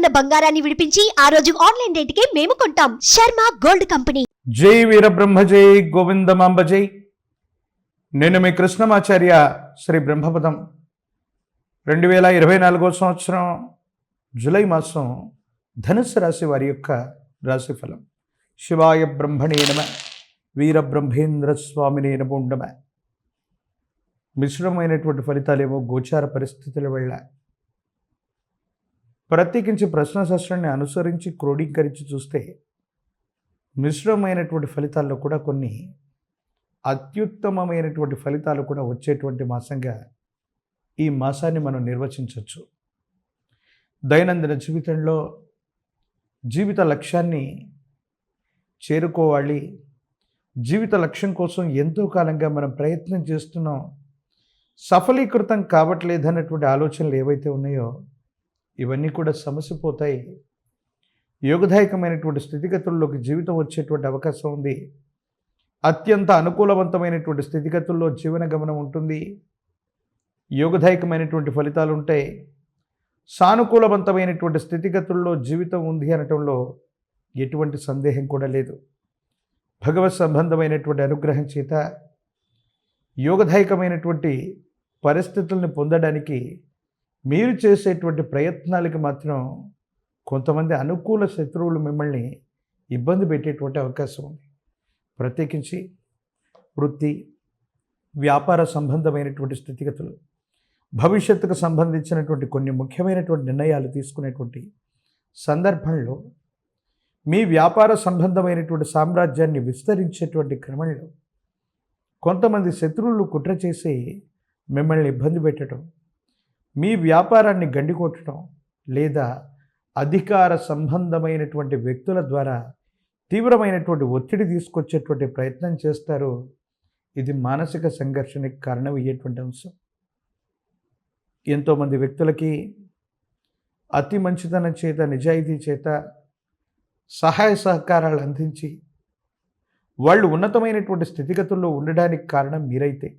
ఉన్న బంగారాన్ని విడిపించి ఆ రోజు ఆన్లైన్ రేటుకే మేము కొంటాం. Sharma gold company. జై వీరబ్రహ్మ జై గోవిందమాంబ జై. నేను మీ కృష్ణమాచార్య శ్రీ బ్రహ్మపదం. 2024 సంవత్సరం జూలై మాసం ధనుస్సు రాశి వారి యొక్క రాశిఫలం. శివాయ బ్రహ్మణే నమ, వీరబ్రహ్మేంద్ర స్వామినే నమో నమ. మిశ్రమైనటువంటి ఫలితాలేమో గోచార పరిస్థితుల వల్ల, ప్రత్యేకించి ప్రశ్నశాస్త్రాన్ని అనుసరించి క్రోడీకరించి చూస్తే మిశ్రమైనటువంటి ఫలితాల్లో కూడా కొన్ని అత్యుత్తమమైనటువంటి ఫలితాలు కూడా వచ్చేటువంటి మాసంగా ఈ మాసాన్ని మనం నిర్వచించవచ్చు. దైనందిన జీవితంలో జీవిత లక్ష్యాన్ని చేరుకోవాలి, జీవిత లక్ష్యం కోసం ఎంతో కాలంగా మనం ప్రయత్నం చేస్తున్నాం, సఫలీకృతం కావట్లేదన్నటువంటి ఆలోచనలు ఏవైతే ఉన్నాయో ఇవన్నీ కూడా సమసిపోతాయి. యోగదాయకమైనటువంటి స్థితిగతుల్లోకి జీవితం వచ్చేటువంటి అవకాశం ఉంది. అత్యంత అనుకూలవంతమైనటువంటి స్థితిగతుల్లో జీవన గమనం ఉంటుంది. యోగదాయకమైనటువంటి ఫలితాలు ఉంటాయి. సానుకూలవంతమైనటువంటి స్థితిగతుల్లో జీవితం ఉంది అనటంలో ఎటువంటి సందేహం కూడా లేదు. భగవత్ సంబంధమైనటువంటి అనుగ్రహం చేత యోగదాయకమైనటువంటి పరిస్థితులను పొందడానికి మీరు చేసేటువంటి ప్రయత్నాలకి మాత్రం కొంతమంది అనుకూల శత్రువులు మిమ్మల్ని ఇబ్బంది పెట్టేటువంటి అవకాశం ఉంది. ప్రత్యేకించి వృత్తి వ్యాపార సంబంధమైనటువంటి స్థితిగతులు, భవిష్యత్తుకు సంబంధించినటువంటి కొన్ని ముఖ్యమైనటువంటి నిర్ణయాలు తీసుకునేటువంటి సందర్భంలో, మీ వ్యాపార సంబంధమైనటువంటి సామ్రాజ్యాన్ని విస్తరించేటువంటి క్రమంలో కొంతమంది శత్రువులు కుట్ర చేసి మిమ్మల్ని ఇబ్బంది పెట్టడం, మీ వ్యాపారాన్ని గండికొట్టడం, లేదా అధికార సంబంధమైనటువంటి వ్యక్తుల ద్వారా తీవ్రమైనటువంటి ఒత్తిడి తీసుకొచ్చేటువంటి ప్రయత్నం చేస్తారు. ఇది మానసిక సంఘర్షణకి కారణమయ్యేటువంటి అంశం. ఎంతోమంది వ్యక్తులకి అతి మంచితనం చేత, నిజాయితీ చేత సహాయ సహకారాలు అందించి వాళ్ళు ఉన్నతమైనటువంటి స్థితిగతుల్లో ఉండడానికి కారణం మీరైతే,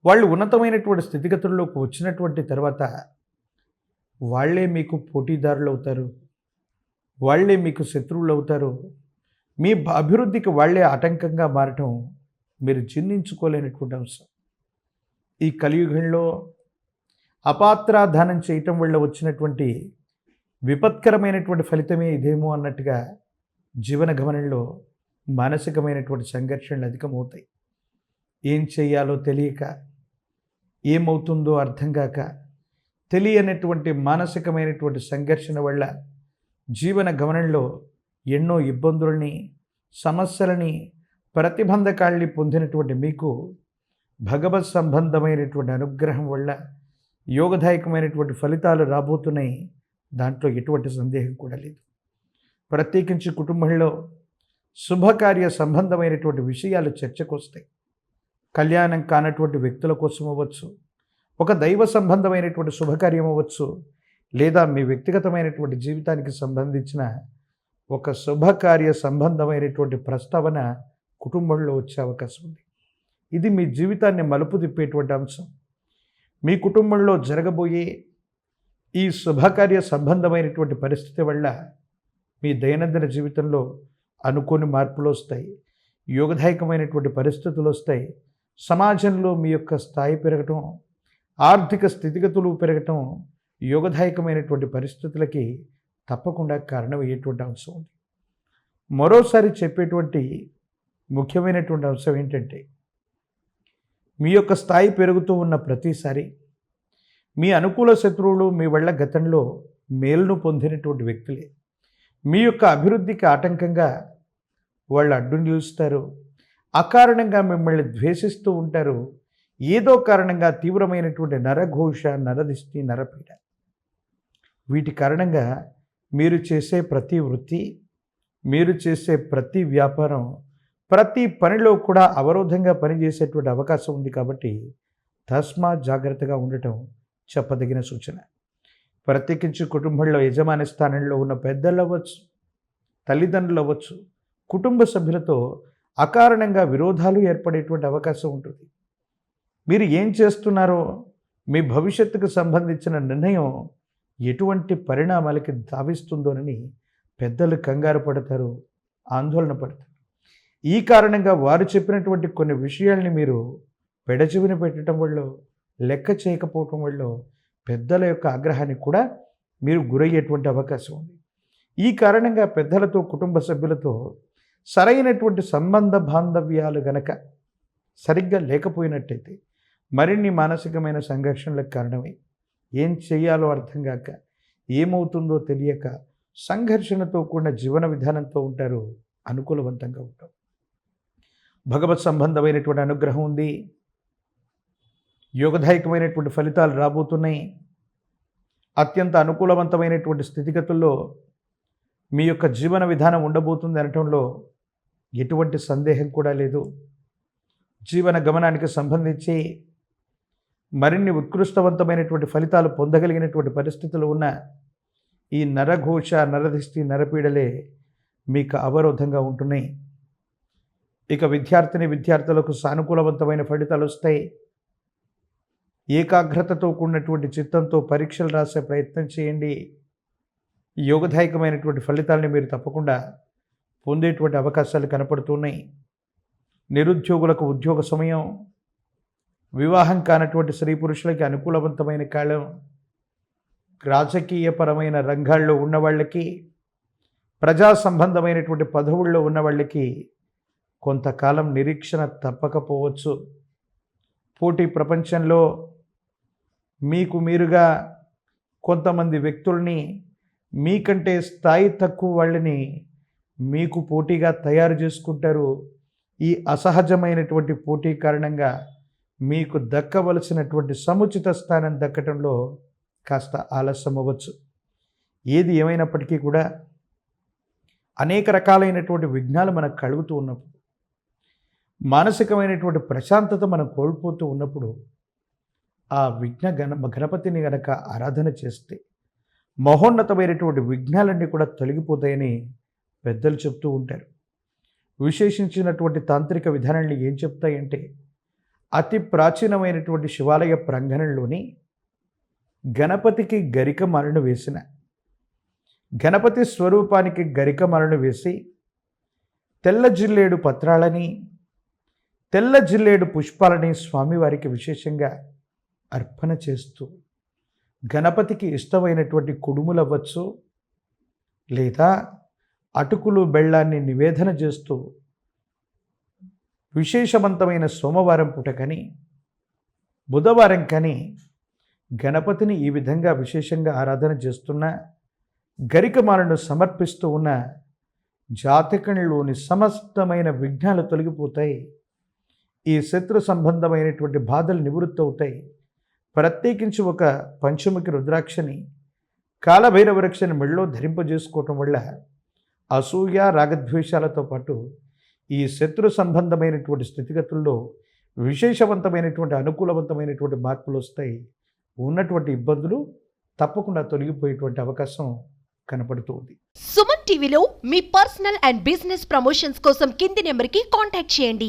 వాళ్ళు ఉన్నతమైనటువంటి స్థితిగతుల్లోకి వచ్చినటువంటి తర్వాత వాళ్ళే మీకు పోటీదారులు అవుతారు, వాళ్ళే మీకు శత్రువులు అవుతారు. మీ అభివృద్ధికి వాళ్ళే ఆటంకంగా మారటం మీరు జీర్ణించుకోలేనటువంటి అంశం. ఈ కలియుగంలో అపాత్రాధానం చేయటం వల్ల వచ్చినటువంటి విపత్కరమైనటువంటి ఫలితమే ఇదేమో అన్నట్టుగా జీవన గమనంలో మానసికమైనటువంటి సంఘర్షణలు అధికమవుతాయి. ఏం చేయాలో తెలియక, ఏమవుతుందో అర్థం కాక, తెలియనటువంటి మానసికమైనటువంటి సంఘర్షణ వల్ల జీవన గమనంలో ఎన్నో ఇబ్బందులని, సమస్యలని, ప్రతిబంధకాల్ని పొందినటువంటి మీకు భగవత్ సంబంధమైనటువంటి అనుగ్రహం వల్ల యోగదాయకమైనటువంటి ఫలితాలు రాబోతున్నాయి. దాంట్లో ఎటువంటి సందేహం కూడా లేదు. ప్రత్యేకించి కుటుంబంలో శుభకార్య సంబంధమైనటువంటి విషయాలు చర్చకు వస్తాయి. కళ్యాణం కానటువంటి వ్యక్తుల కోసం అవ్వచ్చు, ఒక దైవ సంబంధమైనటువంటి శుభకార్యం అవ్వచ్చు, లేదా మీ వ్యక్తిగతమైనటువంటి జీవితానికి సంబంధించిన ఒక శుభకార్య సంబంధమైనటువంటి ప్రస్తావన కుటుంబంలో వచ్చే అవకాశం ఉంది. ఇది మీ జీవితాన్ని మలుపు తిప్పేటువంటి అంశం. మీ కుటుంబంలో జరగబోయే ఈ శుభకార్య సంబంధమైనటువంటి పరిస్థితి వల్ల మీ దైనందిన జీవితంలో అనుకోని మార్పులు వస్తాయి, యోగదాయకమైనటువంటి పరిస్థితులు వస్తాయి. సమాజంలో మీ యొక్క స్థాయి పెరగటం, ఆర్థిక స్థితిగతులు పెరగటం యోగదాయకమైనటువంటి పరిస్థితులకి తప్పకుండా కారణమయ్యేటువంటి అంశం ఉంది. మరోసారి చెప్పేటువంటి ముఖ్యమైనటువంటి అంశం ఏంటంటే, మీ యొక్క స్థాయి పెరుగుతూ ఉన్న ప్రతిసారి మీ అనుకూల శత్రువులు మీ వల్ల గతంలో మేలును పొందినటువంటి వ్యక్తులే మీ యొక్క అభివృద్ధికి ఆటంకంగా వాళ్ళు అడ్డు నిలుస్తారు. అకారణంగా మిమ్మల్ని ద్వేషిస్తూ ఉంటారు. ఏదో కారణంగా తీవ్రమైనటువంటి నరఘోష, నరదిష్టి, నరపీడ, వీటి కారణంగా మీరు చేసే ప్రతి వృత్తి, మీరు చేసే ప్రతి వ్యాపారం, ప్రతి పనిలో కూడా అవరోధంగా పనిచేసేటువంటి అవకాశం ఉంది. కాబట్టి తస్మాత్ జాగ్రత్తగా ఉండటం చెప్పదగిన సూచన. ప్రత్యేకించి కుటుంబంలో యజమాని స్థానంలో ఉన్న పెద్దలు అవ్వచ్చు, తల్లిదండ్రులు అవ్వచ్చు, కుటుంబ సభ్యులతో అకారణంగా విరోధాలు ఏర్పడేటువంటి అవకాశం ఉంటుంది. మీరు ఏం చేస్తున్నారో, మీ భవిష్యత్తుకు సంబంధించిన నిర్ణయం ఎటువంటి పరిణామాలకి ధావిస్తుందోనని పెద్దలు కంగారు పడతారు, ఆందోళన పడతారు. ఈ కారణంగా వారు చెప్పినటువంటి కొన్ని విషయాల్ని మీరు పెడచెవిన పెట్టడం వల్ల, లెక్క చేయకపోవటం వల్ల పెద్దల యొక్క ఆగ్రహానికి కూడా మీరు గురయ్యేటువంటి అవకాశం ఉంది. ఈ కారణంగా పెద్దలతో, కుటుంబ సభ్యులతో సరైనటువంటి సంబంధ బాంధవ్యాలు గనక సరిగ్గా లేకపోయినట్టయితే మరిన్ని మానసికమైన సంఘర్షణలకు కారణమై ఏం చేయాలో అర్థం కాక, ఏమవుతుందో తెలియక సంఘర్షణతో కూడిన జీవన విధానంతో ఉంటారు, అనుకూలవంతంగా ఉంటారు. భగవత్ సంబంధమైనటువంటి అనుగ్రహం ఉంది, యోగదాయకమైనటువంటి ఫలితాలు రాబోతున్నాయి. అత్యంత అనుకూలవంతమైనటువంటి స్థితిగతుల్లో మీ యొక్క జీవన విధానం ఉండబోతుంది అనటంలో ఎటువంటి సందేహం కూడా లేదు. జీవన గమనానికి సంబంధించి మరిన్ని ఉత్కృష్టవంతమైనటువంటి ఫలితాలు పొందగలిగినటువంటి పరిస్థితులు ఉన్న ఈ నరఘోష, నరదిష్టి, నరపీడలే మీకు అవరోధంగా ఉంటున్నాయి. ఇక విద్యార్థులకు సానుకూలవంతమైన ఫలితాలు వస్తాయి. ఏకాగ్రతతో కూడినటువంటి చిత్తంతో పరీక్షలు రాసే ప్రయత్నం చేయండి. యోగదాయకమైనటువంటి ఫలితాలని మీరు తప్పకుండా పొందేటువంటి అవకాశాలు కనపడుతున్నాయి. నిరుద్యోగులకు ఉద్యోగ సమయం, వివాహం కానటువంటి స్త్రీ పురుషులకి అనుకూలవంతమైన కాలం, రాజకీయపరమైన రంగాల్లో ఉన్న వాళ్ళకి, ప్రజా సంబంధమైనటువంటి పదవుల్లో ఉన్న వాళ్ళకి కొంతకాలం నిరీక్షణ తప్పకపోవచ్చు. పోటీ ప్రపంచంలో మీకు మీరుగా కొంతమంది వ్యక్తుల్ని, మీకంటే స్థాయి తక్కువ వాళ్ళని మీకు పోటీగా తయారు చేసుకుంటారు. ఈ అసహజమైనటువంటి పోటీ కారణంగా మీకు దక్కవలసినటువంటి సముచిత స్థానం దక్కటంలో కాస్త ఆలస్యం అవ్వచ్చు. ఏది ఏమైనప్పటికీ కూడా అనేక రకాలైనటువంటి విఘ్నాలు మనకు కలుగుతూ ఉన్నప్పుడు, మానసికమైనటువంటి ప్రశాంతత మనం కోల్పోతూ ఉన్నప్పుడు ఆ గణపతిని గనక ఆరాధన చేస్తే మహోన్నతమైనటువంటి విఘ్నాలన్నీ కూడా తొలగిపోతాయని పెద్దలు చెప్తూ ఉంటారు. విశేషించినటువంటి తాంత్రిక విధానాన్ని ఏం చెప్తాయంటే, అతి ప్రాచీనమైనటువంటి శివాలయ ప్రాంగణంలోని గణపతికి గరికమాలను వేసిన, గణపతి స్వరూపానికి గరికమాలను వేసి తెల్ల జిల్లేడు పత్రాలని, తెల్ల జిల్లేడు పుష్పాలని స్వామివారికి విశేషంగా అర్పణ చేస్తూ, గణపతికి ఇష్టమైనటువంటి కుడుములు అవ్వచ్చు, లేదా అటుకులు బెల్లాన్ని నివేదన చేస్తూ విశేషవంతమైన సోమవారం పూట కానీ బుధవారం కానీ గణపతిని ఈ విధంగా విశేషంగా ఆరాధన చేస్తున్న, గరికమాలను సమర్పిస్తూ ఉన్న జాతకంలోని సమస్తమైన విఘ్నాలు తొలగిపోతాయి. ఈ శత్రు సంబంధమైనటువంటి బాధలు నివృత్తి అవుతాయి. ప్రత్యేకించి ఒక పంచముఖి రుద్రాక్షని, కాలభైరవ వృక్షని మెళ్ళలో ధరింపజేసుకోవటం వల్ల అసూయ, రాగద్వేషాలతో పాటు ఈ శత్రు సంబంధమైనటువంటి స్థితిగతుల్లో విశేషవంతమైనటువంటి అనుకూలవంతమైనటువంటి మార్పులు వస్తాయి. ఉన్నటువంటి ఇబ్బందులు తప్పకుండా తొలగిపోయేటువంటి అవకాశం కనపడుతుంది. సుమన్ టీవీలో మీ పర్సనల్ అండ్ బిజినెస్ ప్రమోషన్స్ కోసం కింది నెంబర్కి కాంటాక్ట్ చేయండి.